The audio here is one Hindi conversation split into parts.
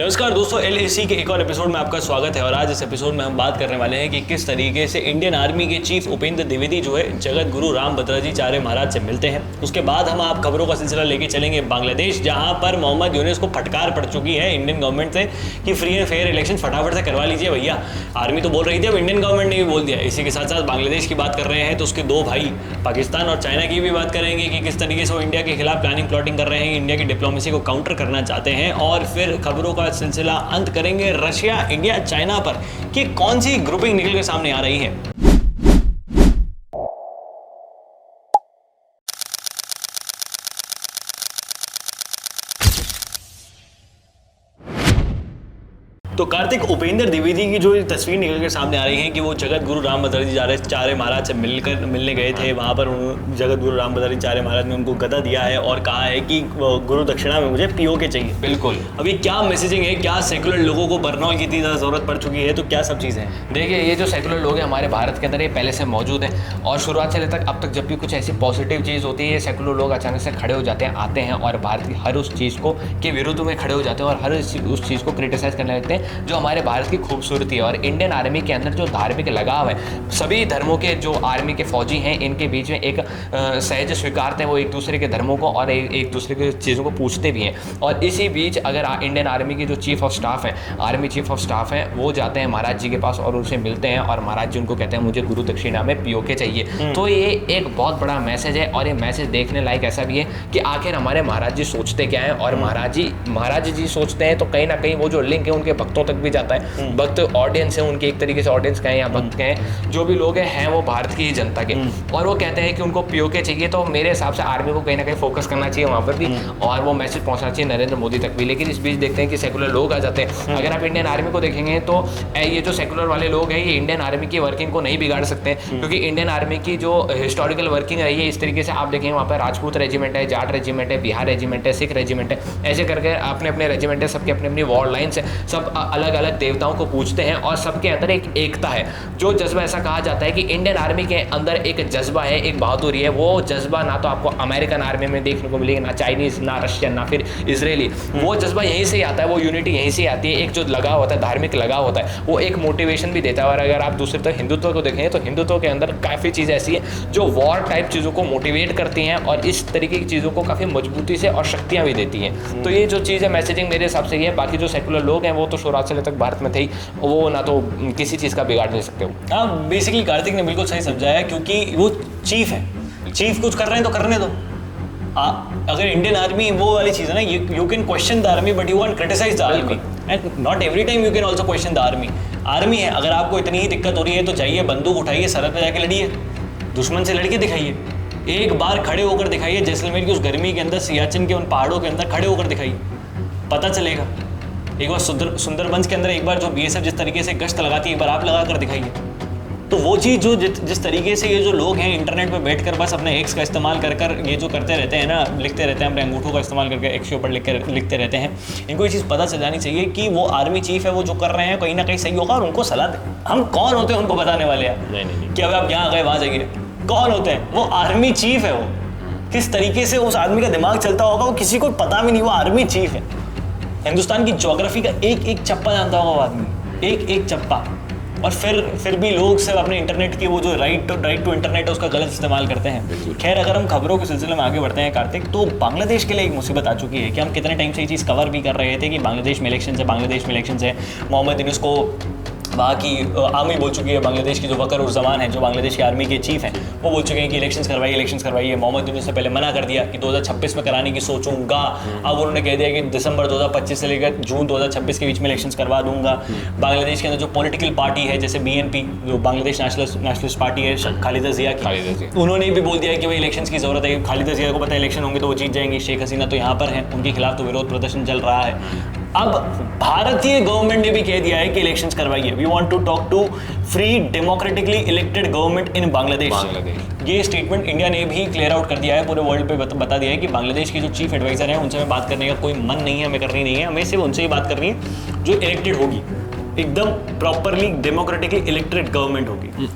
नमस्कार दोस्तों, LAC के एक और एपिसोड में आपका स्वागत है। और आज इस एपिसोड में हम बात करने वाले हैं कि किस तरीके से इंडियन आर्मी के चीफ उपेंद्र द्विवेदी जो है जगत गुरु रामभद्राचार्य महाराज से मिलते हैं। उसके बाद हम आप खबरों का सिलसिला लेके चलेंगे बांग्लादेश, जहां पर मोहम्मद यूनुस को फटकार पड़ चुकी है इंडियन गवर्नमेंट से कि फ्री एंड फेयर इलेक्शन फटाफट से करवा लीजिए भैया। आर्मी तो बोल रही थी, अब इंडियन गवर्नमेंट ने भी बोल दिया। इसी के साथ साथ बांग्लादेश की बात कर रहे हैं तो उसके दो भाई पाकिस्तान और चाइना की भी बात करेंगे कि किस तरीके से वो इंडिया के खिलाफ प्लानिंग प्लॉटिंग कर रहे हैं, इंडिया की डिप्लोमेसी को काउंटर करना चाहते हैं। और फिर खबरों का सिलसिला अंत करेंगे रशिया, इंडिया, चाइना पर कि कौन सी ग्रुपिंग निकल के सामने आ रही है। तो कार्तिक, उपेंद्र द्विवेदी की जो तस्वीर निकल कर सामने आ रही है कि वो जगत गुरु रामभद्राचार्य महाराज से मिलने गए थे। वहाँ पर जगत गुरु रामभद्राचार्य महाराज ने उनको गदा दिया है और कहा है कि गुरु दक्षिणा में मुझे पीओके चाहिए। बिल्कुल। अभी क्या मैसेजिंग है, क्या सेकुलर लोगों को बर्नॉल की इतनी ज़्यादा जरूरत पड़ चुकी है, तो क्या सब चीज़ें हैं? देखिए, ये जो सेकुलर लोग हैं हमारे भारत के अंदर ये पहले से मौजूद हैं और शुरुआत से लेकर अब तक जब भी कुछ ऐसी पॉजिटिव चीज़ होती है, ये सेकुलर लोग अचानक से खड़े हो जाते हैं, आते हैं और भारत की हर उस चीज़ को के विरुद्ध में खड़े हो जाते हैं और हर उस चीज़ को क्रिटिसाइज करने लगते हैं जो हमारे भारत की खूबसूरती है। और इंडियन आर्मी के अंदर जो धार्मिक लगाव है, सभी धर्मों के जो आर्मी के फौजी हैं इनके बीच में एक सहज स्वीकारते हैं वो एक दूसरे के धर्मों को और एक दूसरे के चीज़ों को पूछते भी हैं। और इसी बीच अगर इंडियन आर्मी की जो चीफ ऑफ स्टाफ है, आर्मी चीफ ऑफ स्टाफ है, वो जाते हैं महाराज जी के पास और उनसे मिलते हैं और महाराज जी उनको कहते हैं मुझे गुरु दक्षिणा में पीओके चाहिए। तो ये एक बहुत बड़ा मैसेज है और ये मैसेज देखने लायक ऐसा भी है कि आखिर हमारे महाराज जी सोचते क्या है। और महाराज जी सोचते हैं तो कहीं ना कहीं वो जो लिंक है उनके भक्तों तक भी जाता है। भक्त ऑडियंस है उनके, एक तरीके से ऑडियंस कहें या भक्त कहें, जो भी लोग हैं वो भारत की जनता के, और वो कहते हैं कि उनको पीओके चाहिए। तो मेरे हिसाब से आर्मी को कहीं ना कहीं फोकस करना चाहिए वहाँ पर भी और वो मैसेज पहुँचना चाहिए नरेंद्र मोदी तक भी। लेकिन इस बीच देखते हैं कि सेकुलर लोग आ जाते हैं। अगर आप इंडियन आर्मी को देखेंगे तो ये जो सेकुलर वाले लोग हैं ये इंडियन आर्मी की वर्किंग को नहीं बिगाड़ सकते, क्योंकि इंडियन आर्मी की जो हिस्टोरिकल वर्किंग रही है इस तरीके से आप देखेंगे वहाँ पर राजपूत रेजिमेंट है, जाट रेजिमेंट है, बिहार रेजिमेंट है, सिख रेजिमेंट है, ऐसे करके अपने अपने रेजिमेंट है, सबके अपनी अपनी वॉर लाइन्स है, सब अलग अलग देवताओं को पूजते हैं और सबके अंदर एक एकता है। जो जज्बा, ऐसा कहा जाता है कि इंडियन आर्मी के अंदर एक जज्बा है, एक बहादुरी है। वो जज्बा ना तो आपको अमेरिकन आर्मी में देखने को मिलेगी, ना चाइनीज, ना रशियन, ना फिर इजरायली। वो जज्बा यहीं से आता है, वो यूनिटी यहीं से आती है। एक जो लगाव होता है, धार्मिक लगाव होता है, वो एक मोटिवेशन भी देता है। और अगर आप दूसरी तरफ हिंदुत्व को देखेंगे तो हिंदुत्व के अंदर काफ़ी चीज़ ऐसी है जो वॉर टाइप चीज़ों को मोटिवेट करती हैं और इस तरीके की चीज़ों को काफ़ी मजबूती से और शक्तियाँ भी देती हैं। तो ये जो चीज़ है मैसेजिंग मेरे हिसाब से ये है। बाकी जो सेकुलर लोग हैं वो तो शुरुआत से तक भारत में थे ही, वो ना तो किसी चीज़ का बिगाड़ नहीं सकते हो। हाँ, बेसिकली कार्तिक ने बिल्कुल सही समझाया, क्योंकि वो चीफ है, चीफ कुछ कर रहे हैं तो करने दो। अगर इंडियन आर्मी वो वाली चीज़ है ना, you can question the army but you can criticise the army and not every time you can also question the army. Army है, अगर आपको इतनी ही दिक्कत हो रही है तो जाइए, बंदूक उठाइए, सरहद पे जाके लड़िए, दुश्मन से लड़के दिखाइए, एक बार खड़े होकर दिखाइए, जैसलमेर की उस गर्मी के अंदर, सियाचिन के उन पहाड़ों के अंदर खड़े होकर दिखाइए, पता चलेगा। एक बार सुंदरबंस के अंदर एक बार जो BSF जिस तरीके से गश्त लगाती है, एक बार आप लगा कर दिखाइए। तो वो चीज़ जो जिस तरीके से ये जो लोग हैं इंटरनेट पे बैठकर बस अपने एक्स का इस्तेमाल कर ये जो करते रहते हैं ना, लिखते रहते हैं, अपने अंगूठों का इस्तेमाल करके एक्स के ऊपर लिखते रहते हैं, इनको ये चीज़ पता चल जानी चाहिए कि वो आर्मी चीफ है, वो जो कर रहे हैं कहीं ना कहीं सही होगा और उनको सलाह दें। हम कौन होते हैं उनको बताने वाले हैं? नहीं कि अब आप यहाँ गए वहाँ जाइए, कौन होते हैं? वो आर्मी चीफ है। वो किस तरीके से उस आदमी का दिमाग चलता होगा वो किसी को पता भी नहीं। वो आर्मी चीफ है, हिंदुस्तान की ज्योग्राफी का एक एक चप्पा जानता होगा वो आदमी, एक एक चप्पा। और फिर भी लोग सिर्फ अपने इंटरनेट की वो जो राइट टू इंटरनेट है उसका गलत इस्तेमाल करते हैं। खैर, अगर हम खबरों के सिलसिले में आगे बढ़ते हैं कार्तिक, तो बांग्लादेश के लिए एक मुसीबत आ चुकी है कि हम कितने टाइम से ये चीज़ कवर भी कर रहे थे कि बांग्लादेश में इलेक्शन है। मोहम्मद यूनुस को वहाँ की आर्मी बोल चुकी है, बांग्लादेश की जो वकर उर जमान है, जो बांग्लादेश के आर्मी के चीफ हैं, वो बोल चुके हैं कि इलेक्शंस करवाइए। मोहम्मद यूनुस से पहले मना कर दिया कि 2026 में कराने की सोचूंगा। अब उन्होंने कह दिया कि दिसंबर 2025 से लेकर जून 2026 के बीच में इलेक्शंस करवा दूंगा। बांग्लादेश के अंदर जो पॉलिटिकल पार्टी है, जैसे BNP, जो बांग्लादेश नेशनलिस्ट पार्टी है खालिदा जिया की, उन्होंने भी बोल दिया कि भाई इलेक्शंस की जरूरत है। खालिदा जिया को पता है इलेक्शन होंगे तो वो जीत जाएंगी। शेख हसीना तो यहाँ पर हैं, उनके खिलाफ तो विरोध प्रदर्शन चल रहा है। अब भारतीय गवर्नमेंट ने भी कह दिया है कि इलेक्शंस करवाइए। We want to talk to free democratically elected government in Bangladesh. ये स्टेटमेंट इंडिया ने भी क्लियर आउट कर दिया है, पूरे वर्ल्ड पे बता दिया है कि बांग्लादेश के जो चीफ एडवाइजर हैं उनसे हमें बात करने का कोई मन नहीं है, हमें करनी नहीं है। हमें सिर्फ उनसे ही बात करनी है जो इलेक्टेड होगी, एकदम प्रॉपरली डेमोक्रेटिकली इलेक्टेड गवर्नमेंट होगी।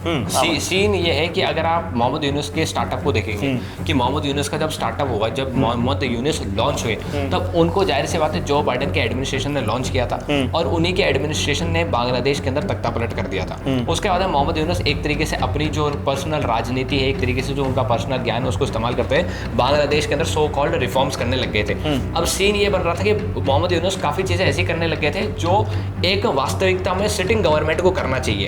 सीन ये है कि अगर आप मोहम्मद यूनुस के स्टार्टअप को देखेंगे कि मोहम्मद यूनुस का जब स्टार्टअप हुआ, जब मोहम्मद यूनुस लॉन्च हुए, तब उनको जाहिर सी बात है जो बाइडेन के एडमिनिस्ट्रेशन ने लॉन्च किया था और उन्हीं के एडमिनिस्ट्रेशन ने बांग्लादेश के अंदर तख्ता पलट कर दिया था। उसके बाद मोहम्मद यूनुस एक तरीके से अपनी जो पर्सनल राजनीति है, एक तरीके से जो उनका पर्सनल ज्ञान है उसको इस्तेमाल करते हुए बांग्लादेश के अंदर सो कॉल्ड रिफॉर्म्स करने लग गए थे। अब सीन ये बन रहा था कि मोहम्मद यूनुस काफ़ी चीज़ें ऐसी करने लग गए थे जो एक वास्तविकता में सिटिंग गवर्नमेंट को करना चाहिए,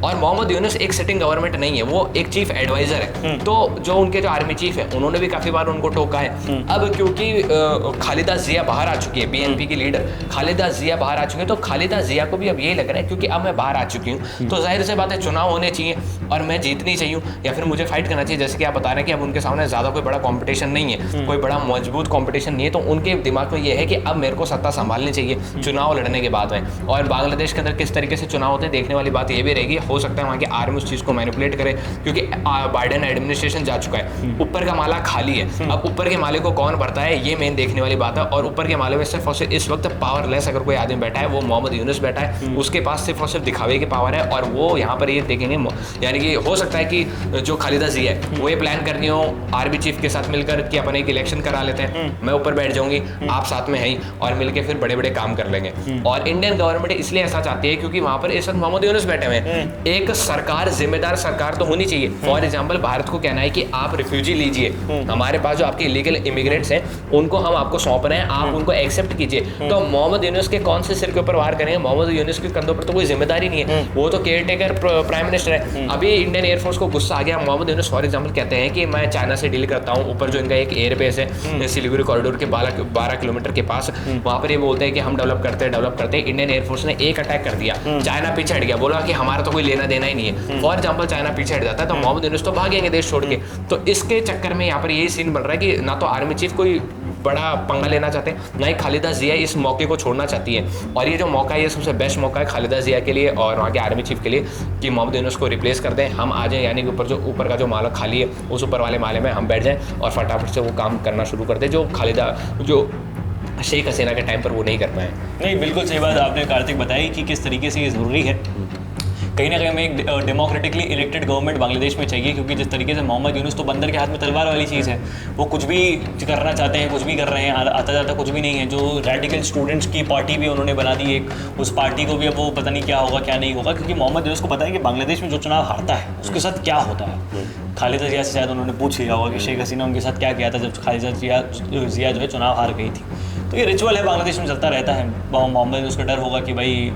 और मोहम्मद यूनुस एक सिटिंग गवर्नमेंट नहीं है, वो एक चीफ एडवाइजर है। तो जो उनके जो आर्मी चीफ है उन्होंने भी काफ़ी बार उनको टोका है। अब क्योंकि खालिदा जिया बाहर आ चुकी है, बीएनपी की लीडर खालिदा जिया बाहर आ चुकी है, तो खालिदा जिया को भी अब यही लग रहा है क्योंकि अब मैं बाहर आ चुकी हूँ तो जाहिर से बात है चुनाव होने चाहिए और मैं जीतनी चाहिए या फिर मुझे फाइट करना चाहिए। जैसे कि आप बता रहे हैं कि अब उनके सामने ज़्यादा कोई बड़ा कॉम्पिटिशन नहीं है, कोई बड़ा मजबूत कॉम्पिटिशन नहीं है, तो उनके दिमाग में ये है कि अब मेरे को सत्ता संभालनी चाहिए चुनाव लड़ने के बाद में। और बांग्लादेश के अंदर किस तरीके से चुनाव होते हैं देखने वाली बात ये भी रहेगी। हो सकता है वहाँ की आर्मी उस चीज़ को मैनिपुलेट करे क्योंकि बाइडेन एडमिनिस्ट्रेशन जा चुका है, ऊपर का माला खाली है। अब ऊपर के माले को कौन भरता है ये मेन देखने वाली बात है। और ऊपर के माले में सिर्फ और सिर्फ इस वक्त पावरलेस अगर कोई आदमी बैठा है वो मोहम्मद यूनुस बैठा है, उसके पास सिर्फ और सिर्फ दिखावे की पावर है। और वो यहाँ पर ये देखेंगे, यानी कि हो सकता है कि जो खालिदा जिया है वो ये प्लान करनी हो आर्मी चीफ के साथ मिलकर कि अपन एक इलेक्शन करा लेते हैं, मैं ऊपर बैठ जाऊंगी, आप साथ में हैं और मिलके फिर बड़े बड़े काम कर लेंगे। और इंडियन गवर्नमेंट इसलिए ऐसा चाहती है क्योंकि वहां पर इस वक्त मोहम्मद यूनुस बैठे हुए हैं। एक सरकार, जिम्मेदार सरकार तो होनी चाहिए। फॉर एग्जाम्पल भारत को कहना है कि आप रिफ्यूजी लीजिए, हमारे पास जो आपके इलीगल इमिग्रेंट्स हैं उनको हम आपको सौंप रहे हैं, आप उनको एक्सेप्ट कीजिए। तो मोहम्मद यूनुस के कौन से सिर के ऊपर वार करेंगे? मोहम्मद यूनुस के कंधों पर तो कोई जिम्मेदारी नहीं है, वो तो केयरटेकर प्राइम मिनिस्टर है। अभी इंडियन एयरफोर्स को गुस्सा आ गया, मोहम्मद यूनुस फॉर एग्जाम्पल कहते हैं कि मैं चाइना से डील करता हूँ, ऊपर जो इनका एक एयरबेस है सिलीगुड़ी कॉरिडोर के 12 किलोमीटर के पास, वहाँ पर ये बोलते हैं कि हम डेवलप करते हैं। इंडियन एयरफोर्स ने एक अटैक कर दिया, चाइना पीछे हट गया, बोला कि हमारा तो कोई लेना देना ही नहीं है। फॉर एग्जाम्पल चाइना पीछे हट जाता है तो मोहम्मद यूनुस तो भागेंगे देश छोड़ के। तो इसके चक्कर में यहाँ पर यही सीन बन रहा है कि ना तो आर्मी चीफ कोई बड़ा पंगा लेना चाहते हैं, ना ही खालिदा जिया इस मौके को छोड़ना चाहती है। और ये जो मौका है ये सबसे बेस्ट मौका है खालिदा जिया के लिए और वहाँ के आर्मी चीफ के लिए कि मोहम्मद यूनुस को रिप्लेस कर दें, हम आ जाएं, यानी कि ऊपर का जो माला खाली है उस ऊपर वाले माले में हम बैठ जाएं और फटाफट से वो काम करना शुरू कर दें जो खालिदा जो शेख हसीना के टाइम पर वो नहीं कर पाए। नहीं, बिल्कुल सही बात आपने कार्तिक बताई कि किस तरीके से ये ज़रूरी है। कहीं ना कहीं हमें एक डेमोक्रेटिकली इलेक्टेड गवर्नमेंट बांग्लादेश में चाहिए क्योंकि जिस तरीके से मोहम्मद यूनुस तो बंदर के हाथ में तलवार वाली चीज़ है, वो कुछ भी करना चाहते हैं, कुछ भी कर रहे हैं, आता जाता कुछ भी नहीं है। जो रेडिकल स्टूडेंट्स की पार्टी भी उन्होंने बना दी एक, उस पार्टी को भी अब वो पता नहीं क्या होगा क्या नहीं होगा, क्योंकि मोहम्मद यूनुस को पता है कि बांग्लादेश में जो चुनाव हारता है उसके साथ क्या होता है। खालिदा जिया से शायद उन्होंने पूछ लिया होगा कि शेख हसीना उनके साथ क्या किया था जब खालिदा जिया जो है चुनाव हार गई थी। तो ये रिचुअल है बांग्लादेश में चलता रहता है। मोहम्मद यूनुस का डर होगा कि भाई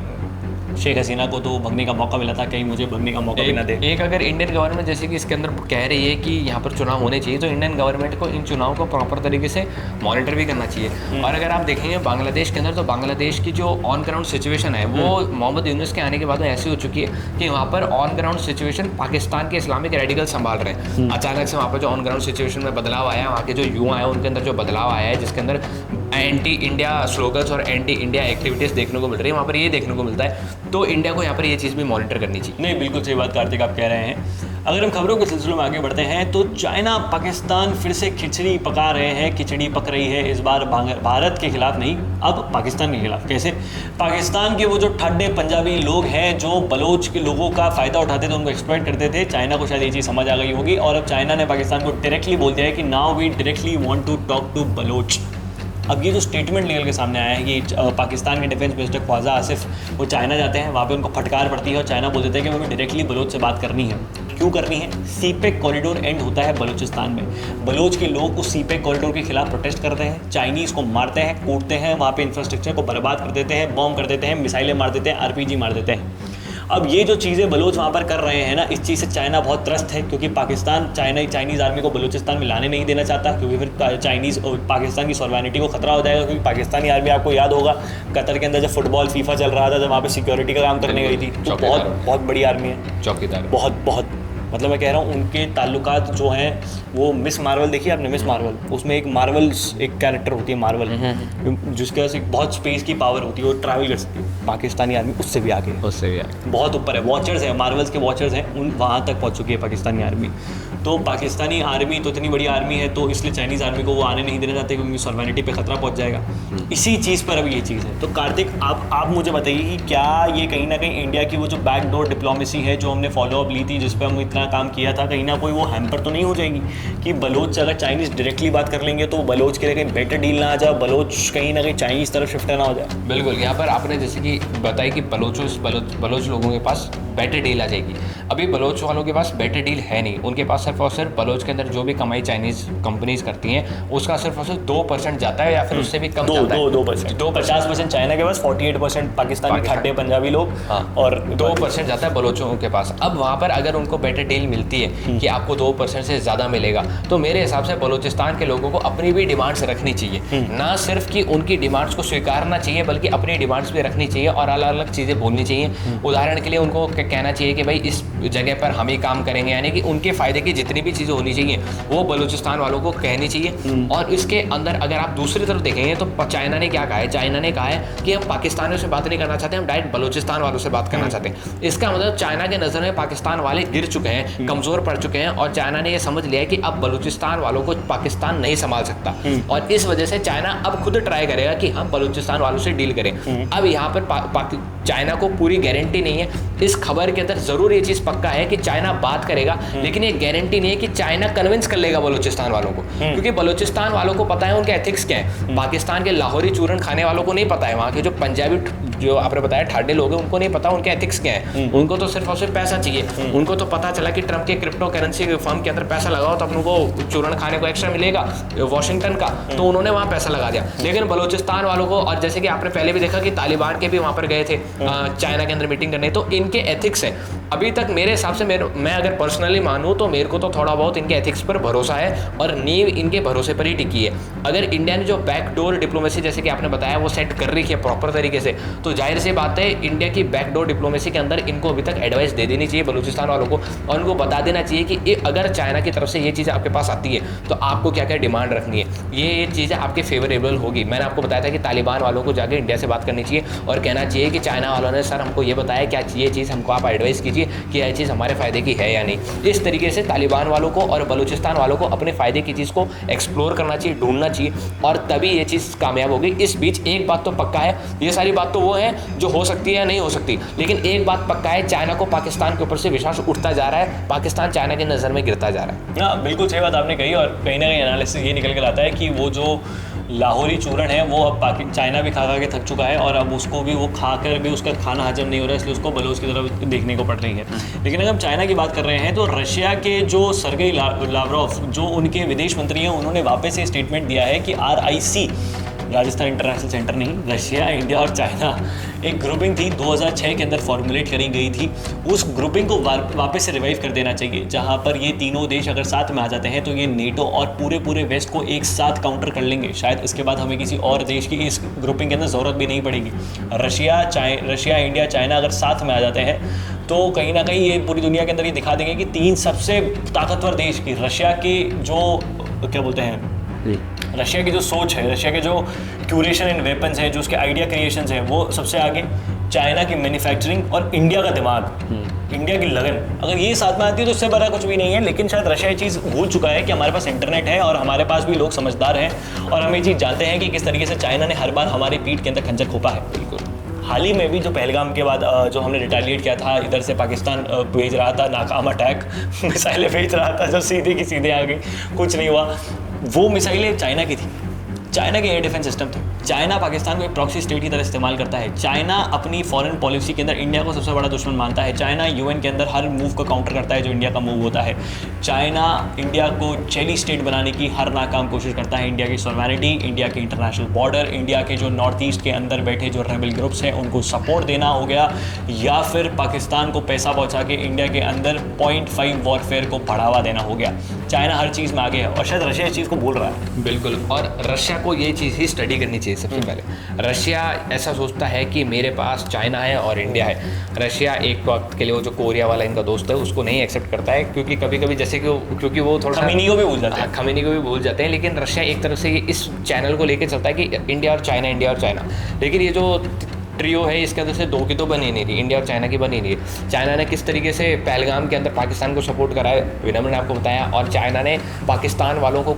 शेख हसीना को तो भगने का मौका मिला था, कहीं मुझे भगने का मौका भी ना दे। एक अगर इंडियन गवर्नमेंट जैसे कि इसके अंदर कह रही है कि यहाँ पर चुनाव होने चाहिए तो इंडियन गवर्नमेंट को इन चुनाव को प्रॉपर तरीके से मॉनिटर भी करना चाहिए। और अगर आप देखेंगे बांग्लादेश के अंदर तो बांग्लादेश की जो ऑन ग्राउंड सिचुएशन है वो मोहम्मद यूनुस के आने के बाद ऐसी हो चुकी है कि वहाँ पर ऑन ग्राउंड सिचुएशन पाकिस्तान के इस्लामिक रेडिकल संभाल रहे हैं। अचानक से वहाँ पर जो ऑन ग्राउंड सिचुएशन में बदलाव आया है, वहाँ के जो युवा हैं उनके अंदर जो बदलाव आया है जिसके अंदर एंटी इंडिया स्लोगन्स और एंटी इंडिया एक्टिविटीज़ देखने को मिल रही है, वहाँ पर ये देखने को मिलता है। तो इंडिया को यहाँ पर ये चीज़ भी मॉनिटर करनी चाहिए। नहीं, बिल्कुल सही बात कार्तिक आप कह रहे हैं। अगर हम खबरों के सिलसिले में आगे बढ़ते हैं तो चाइना पाकिस्तान फिर से खिचड़ी पका रहे हैं, खिचड़ी पक रही है इस बार भारत के खिलाफ नहीं, अब पाकिस्तान के खिलाफ। कैसे? पाकिस्तान के वो जो ठड्डे पंजाबी लोग हैं जो बलोच के लोगों का फ़ायदा उठाते थे, उनको एक्सप्लॉइट करते थे, चाइना को शायद ये चीज़ समझ आ गई होगी और अब चाइना ने पाकिस्तान को डायरेक्टली बोल दिया है कि now we directly want to talk to Baloch. अब ये जो स्टेटमेंट निकल के सामने आया है कि पाकिस्तान के डिफेंस मिनिस्टर ख्वाजा आसिफ वो चाइना जाते हैं, वहाँ पे उनको फटकार पड़ती है और चाइना बोल देता है कि हमें डायरेक्टली बलोच से बात करनी है। क्यों करनी है? सीपेक कॉरिडोर एंड होता है बलूचिस्तान में, बलोच के लोग उस सीपेक कॉरिडोर के खिलाफ प्रोटेस्ट करते हैं, चाइनीज़ को मारते हैं, कूटते हैं, वहाँ पे इंफ्रास्ट्रक्चर को बर्बाद कर देते हैं, बॉम्ब कर देते हैं, मिसाइलें मार देते हैं, आरपीजी मार देते हैं। अब ये जो चीज़ें बलोच वहाँ पर कर रहे हैं ना, इस चीज़ से चाइना बहुत त्रस्त है क्योंकि पाकिस्तान चाइनीज़ आर्मी को बलूचिस्तान में लाने नहीं देना चाहता क्योंकि फिर चाइनीज़ और पाकिस्तान की सॉवरेनिटी को खतरा हो जाएगा। क्योंकि पाकिस्तानी आर्मी, आपको याद होगा कतर के अंदर जब फुटबॉल फीफा चल रहा था, जब वहाँ पे सिक्योरिटी का काम करने गई थी, तो बहुत बड़ी आर्मी है, चौकीदार, बहुत मतलब मैं कह रहा हूँ उनके ताल्लुकात जो हैं वो मिस मार्वल देखिए आपने, मिस मार्वल, उसमें एक मार्वल्स एक कैरेक्टर होती है मार्वल, जिसके पास एक बहुत स्पेस की पावर होती है, वो ट्रैवल कर सकती है। पाकिस्तानी आर्मी उससे भी आगे, उससे भी आगे बहुत ऊपर है, वॉचर्स हैं, मार्वल्स के वॉचर्स हैं, उन वहाँ तक पहुँच चुकी है पाकिस्तानी आर्मी। तो पाकिस्तानी आर्मी तो इतनी बड़ी आर्मी है, तो इसलिए चाइनीज़ आर्मी को वो आने नहीं देना चाहते क्योंकि सॉवरेनिटी पे खतरा पहुंच जाएगा। इसी चीज़ पर अब ये चीज़ है। तो कार्तिक, आप मुझे बताइए कि क्या ये कहीं ना कहीं इंडिया की वो जो बैकडोर डिप्लोमेसी है जो हमने फॉलोअप ली थी, जिस पर हम इतना काम किया था, कहीं ना कोई वो हैम्पर तो नहीं हो जाएगी कि बलोच अगर चाइनीज़ डायरेक्टली बात कर लेंगे तो बलोच के लिए कहीं बेटर डील ना आ जाए, बलोच कहीं ना कहीं चाइनीज़ तरफ शिफ्ट ना हो जाए? बिल्कुल, यहाँ पर आपने जैसे कि बताया कि बलोच लोगों के पास बेटर डील आ जाएगी। अभी बलोच वालों के पास बेटर डील है नहीं, उनके पास सिर्फ और सिर्फ बलोच के अंदर जो भी कमाई चाइनीज़ कंपनीज करती हैं उसका सिर्फ और सिर्फ 2% जाता है या फिर उससे भी कम जाता है। 50% चाइना के पास, 48% पाकिस्तानी खाटे पंजाबी लोग, हाँ, और 2% जाता है बलोचों के पास। अब वहाँ पर अगर उनको बेटर डील मिलती है कि आपको 2% से ज़्यादा मिलेगा, तो मेरे हिसाब से बलूचिस्तान के लोगों को अपनी भी डिमांड्स रखनी चाहिए। ना सिर्फ कि उनकी डिमांड्स को स्वीकारना चाहिए बल्कि अपनी डिमांड्स भी रखनी चाहिए और अलग अलग चीज़ें बोलनी चाहिए। उदाहरण के लिए उनको कहना चाहिए कि भाई इस जगह पर हम ही काम करेंगे, यानी कि उनके फ़ायदे की जितनी भी चीज़ें होनी चाहिए वो बलूचिस्तान वालों को कहनी चाहिए। और इसके अंदर अगर आप दूसरी तरफ देखेंगे तो चाइना ने क्या कहा है, चाइना ने कहा है कि हम पाकिस्तानियों से बात नहीं करना चाहते, हम डायरेक्ट बलूचिस्तान वालों से बात करना चाहते हैं। इसका मतलब चाइना के नज़र में पाकिस्तान वाले गिर चुके हैं, कमज़ोर पड़ चुके हैं और चाइना ने यह समझ लिया है कि अब बलूचिस्तान वालों को पाकिस्तान नहीं संभाल सकता और इस वजह से चाइना अब खुद ट्राई करेगा कि हम बलूचिस्तान वालों से डील करें। अब यहाँ पर चाइना को पूरी गारंटी नहीं है, इस खबर के अंदर जरूर ये चीज़ पक्का है कि चाइना बात करेगा, लेकिन ये गारंटी नहीं है कि चाइना कन्विंस कर लेगा बलूचिस्तान वालों को, क्योंकि बलूचिस्तान वालों को पता है उनके एथिक्स क्या है। पाकिस्तान के लाहौरी चूरन खाने वालों को नहीं पता है, वहाँ के जो पंजाबी जो आपने बताया ठाडे लोग हैं उनको नहीं पता उनके एथिक्स क्या है। उनको तो सिर्फ और सिर्फ पैसा चाहिए। उनको तो पता चला कि ट्रम्प के क्रिप्टो करेंसी फर्म के अंदर पैसा लगाओ तो अपन को चूरन खाने को एक्स्ट्रा मिलेगा वॉशिंगटन का, तो उन्होंने वहाँ पैसा लगा दिया। लेकिन बलूचिस्तान वालों को, और जैसे कि आपने पहले भी देखा कि तालिबान के भी वहाँ पर गए थे चाइना के अंदर मीटिंग करने, तो इनके एथिक्स है। अभी तक मेरे हिसाब से मैं अगर पर्सनली मानूं तो मेरे को तो थोड़ा बहुत इनके एथिक्स पर भरोसा है और नींव इनके भरोसे पर ही टिकी है। अगर इंडिया ने जो बैकडोर डिप्लोमेसी जैसे कि आपने बताया वो सेट कर रही है प्रॉपर तरीके से, तो जाहिर सी बात है इंडिया की बैकडोर डिप्लोमेसी के अंदर इनको अभी तक एडवाइस दे देनी चाहिए बलूचिस्तान वालों को और उनको बता देना चाहिए कि अगर चाइना की तरफ से ये चीज़ आपके पास आती है तो आपको क्या क्या डिमांड रखनी है, ये चीज़ें आपके फेवरेबल होगी। मैंने आपको बताया था कि तालिबान वालों को जाकर इंडिया से बात करनी चाहिए और कहना चाहिए कि चाइना वालों ने सर हमको ये बताया क्या ये चीज़ हमको आप एडवाइस कीजिए कि यह चीज़ हमारे फ़ायदे की है या नहीं। इस तरीके से तालिबान वालों को और बलूचिस्तान वालों को अपने फ़ायदे की चीज़ को एक्सप्लोर करना चाहिए, ढूंढना चाहिए और तभी ये चीज़ कामयाब होगी। इस बीच एक बात तो पक्का है, ये सारी बात तो वो है जो हो सकती है या नहीं हो सकती, लेकिन एक बात पक्का है, चाइना को पाकिस्तान के ऊपर से विश्वास उठता जा रहा है, पाकिस्तान चाइना की नज़र में गिरता जा रहा है। हाँ, बिल्कुल सही बात आपने कही और कहीं ना कहीं एनालिसिस ये निकल कर आता है कि वो जो लाहौरी चूरन है वो अब चाइना भी खा के थक चुका है और अब उसको भी वो खाकर भी उसका खाना हजम नहीं हो रहा है, इसलिए उसको बलोच की तरफ देखने को पड़ रही है। लेकिन अगर हम चाइना की बात कर रहे हैं तो रशिया के जो सर्गेई लावरोव जो उनके विदेश मंत्री हैं उन्होंने वापस ये स्टेटमेंट दिया है कि RIC, राजस्थान इंटरनेशनल सेंटर नहीं, रशिया, इंडिया और चाइना एक ग्रुपिंग थी 2006 के अंदर फॉर्मुलेट करी गई थी, उस ग्रुपिंग को वापस से रिवाइव कर देना चाहिए, जहां पर ये तीनों देश अगर साथ में आ जाते हैं तो ये नेटो और पूरे वेस्ट को एक साथ काउंटर कर लेंगे। शायद इसके बाद हमें किसी और देश की इस ग्रुपिंग के अंदर ज़रूरत भी नहीं पड़ेगी। रशिया, इंडिया, चाइना अगर साथ में आ जाते हैं तो कहीं ना कहीं ये पूरी दुनिया के अंदर ये दिखा देंगे कि तीन सबसे ताकतवर देश की रशिया की जो क्या बोलते हैं, रशिया की जो सोच है, रशिया के जो क्यूरेशन इन वेपन्स है, जो उसके आइडिया क्रिएशंस है वो सबसे आगे, चाइना की मैन्युफैक्चरिंग और इंडिया का दिमाग, इंडिया की लगन, अगर ये साथ में आती है तो उससे बड़ा कुछ भी नहीं है। लेकिन शायद रशिया ये चीज़ भूल चुका है कि हमारे पास इंटरनेट है और हमारे पास भी लोग समझदार हैं और हम ये चीज़ जानते हैं कि किस तरीके से चाइना ने हर बार हमारी पीठ के अंदर खंजर खोपा है। बिल्कुल, हाल ही में भी जो पहलगाम के बाद जो हमने रिटेलिएट किया था, इधर से पाकिस्तान भेज रहा था नाकाम अटैक, मिसाइलें भेज रहा था जो सीधे की सीधे आ गई, कुछ नहीं हुआ। वो मिसाइलें चाइना की थी, चाइना के एयर डिफेंस सिस्टम थे। चाइना पाकिस्तान को एक प्रॉक्सी स्टेट की तरह इस्तेमाल करता है। चाइना अपनी फॉरेन पॉलिसी के अंदर इंडिया को सबसे बड़ा दुश्मन मानता है। चाइना UN के अंदर हर मूव को काउंटर करता है जो इंडिया का मूव होता है। चाइना इंडिया को चेली स्टेट बनाने की हर नाकाम कोशिश करता है। इंडिया की सॉवरेनिटी, इंडिया के इंटरनेशनल बॉर्डर, इंडिया के जो नॉर्थ ईस्ट के अंदर बैठे जो रेबल ग्रुप्स हैं उनको सपोर्ट देना हो गया, या फिर पाकिस्तान को पैसा पहुँचा के इंडिया के अंदर 0.5 वॉरफेयर को बढ़ावा देना हो गया। चाइना हर चीज़ में आगे है और शायद रशिया इस चीज़ को बोल रहा है। बिल्कुल, और रशिया को ये चीज़ ही स्टडी करनी चाहिए सबसे पहले। रशिया ऐसा सोचता है कि मेरे पास चाइना है और इंडिया है। रशिया एक वक्त के लिए वो जो कोरिया वाला इनका दोस्त है उसको नहीं एक्सेप्ट करता है, क्योंकि कभी कभी जैसे कि क्योंकि वो थोड़ा खमीनी को भी भूल जाते हैं, खमीनी को भी भूल जाते हैं। लेकिन रशिया एक तरफ से इस चैनल को लेकर चलता है कि इंडिया और चाइना, इंडिया और चाइना। लेकिन ये जो ट्रियो है, इसके अंदर से 2 की तो बनी नहीं रही, इंडिया और चाइना की बनी नहीं रही। चाइना ने किस तरीके से पहलगाम के अंदर पाकिस्तान को सपोर्ट करा है, विनम्र ने आपको बताया, और चाइना ने पाकिस्तान वालों को